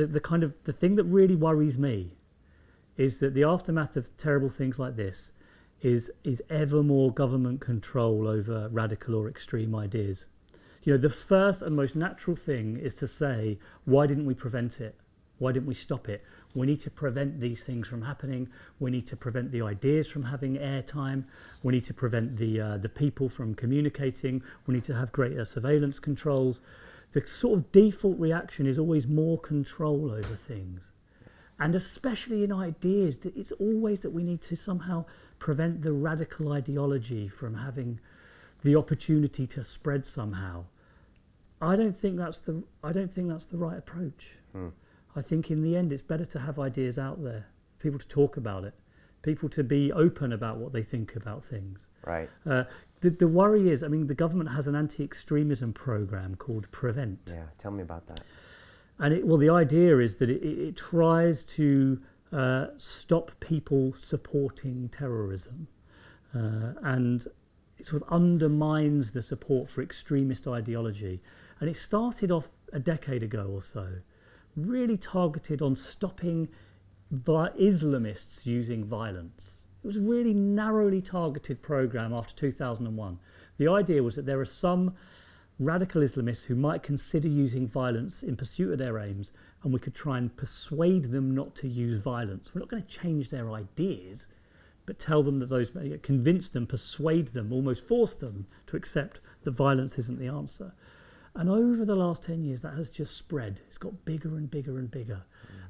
the thing that really worries me is that the aftermath of terrible things like this is ever more government control over radical or extreme ideas. You know, the first and most natural thing is to say, why didn't we prevent it? Why didn't we stop it? We need to prevent these things from happening. We need to prevent the ideas from having airtime. We need to prevent the people from communicating. We need to have greater surveillance controls. The sort of default reaction is always more control over things. And especially in ideas, that it's always that we need to somehow prevent the radical ideology from having the opportunity to spread somehow. I don't think that's the right approach. I think in the end it's better to have ideas out there, people to talk about it, people to be open about what they think about things. Right. The worry is, I mean, the government has an anti-extremism program called Prevent. Yeah, tell me about that. And well, the idea is that it tries to stop people supporting terrorism, and it sort of undermines the support for extremist ideology. And it started off a decade ago or so, really targeted on stopping Islamists using violence. It was a really narrowly targeted program after 2001. The idea was that there are some radical Islamists who might consider using violence in pursuit of their aims, and we could try and persuade them not to use violence. We're not going to change their ideas, but tell them that convince them, persuade them, almost force them to accept that violence isn't the answer. And over the last 10 years, that has just spread. It's got bigger and bigger and bigger.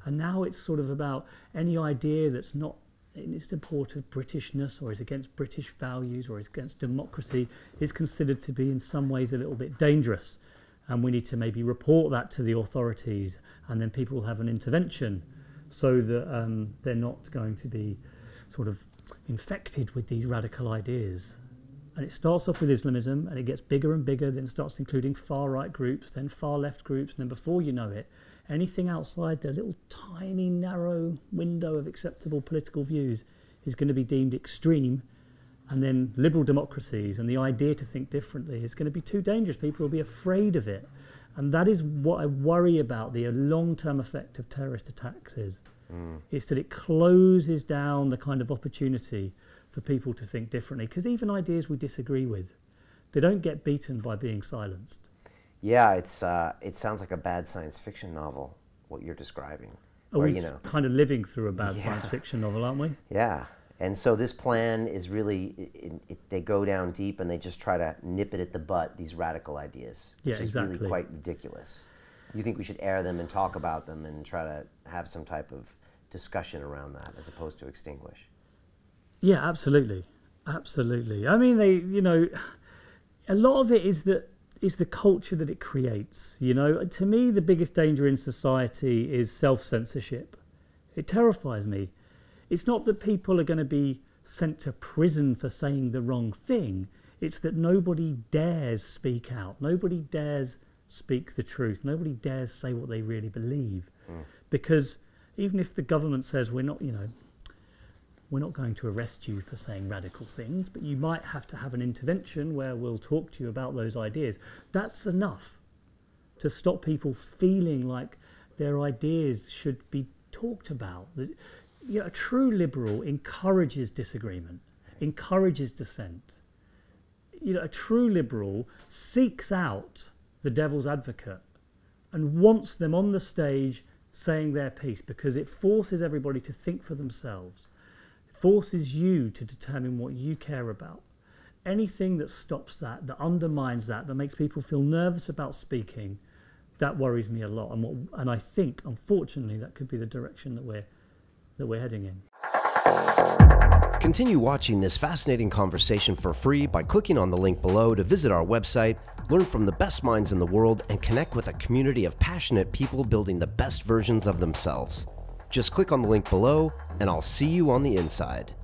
And now it's sort of about any idea that's not in support of Britishness or is against British values or is against democracy is considered to be in some ways a little bit dangerous. And we need to maybe report that to the authorities, and then people will have an intervention so that they're not going to be sort of infected with these radical ideas. And it starts off with Islamism, and it gets bigger and bigger, then starts including far-right groups, then far-left groups, and then before you know it, anything outside their little tiny, narrow window of acceptable political views is going to be deemed extreme, and then liberal democracies and the idea to think differently is going to be too dangerous. People will be afraid of it. And that is what I worry about the long-term effect of terrorist attacks is that it closes down the kind of opportunity for people to think differently, because even ideas we disagree with, they don't get beaten by being silenced. Yeah, it sounds like a bad science fiction novel, what you're describing. We're kind of living through a bad science fiction novel, aren't we? Yeah, and so this plan is really, they go down deep and they just try to nip it at the butt, these radical ideas, which is really quite ridiculous. You think we should air them and talk about them and try to have some type of discussion around that as opposed to extinguish? Yeah, absolutely. Absolutely. I mean, a lot of it is the culture that it creates. You know, to me, the biggest danger in society is self-censorship. It terrifies me. It's not that people are going to be sent to prison for saying the wrong thing. It's that nobody dares speak out. Nobody dares speak the truth. Nobody dares say what they really believe. Because even if the government says we're not going to arrest you for saying radical things, but you might have to have an intervention where we'll talk to you about those ideas. That's enough to stop people feeling like their ideas should be talked about. A true liberal encourages disagreement, encourages dissent. A true liberal seeks out the devil's advocate and wants them on the stage saying their piece, because it forces everybody to think for themselves. Forces you to determine what you care about. Anything that stops that, that undermines that, that makes people feel nervous about speaking, that worries me a lot. And I think, unfortunately, that could be the direction that we're heading in. Continue watching this fascinating conversation for free by clicking on the link below to visit our website, learn from the best minds in the world, and connect with a community of passionate people building the best versions of themselves. Just click on the link below, and I'll see you on the inside.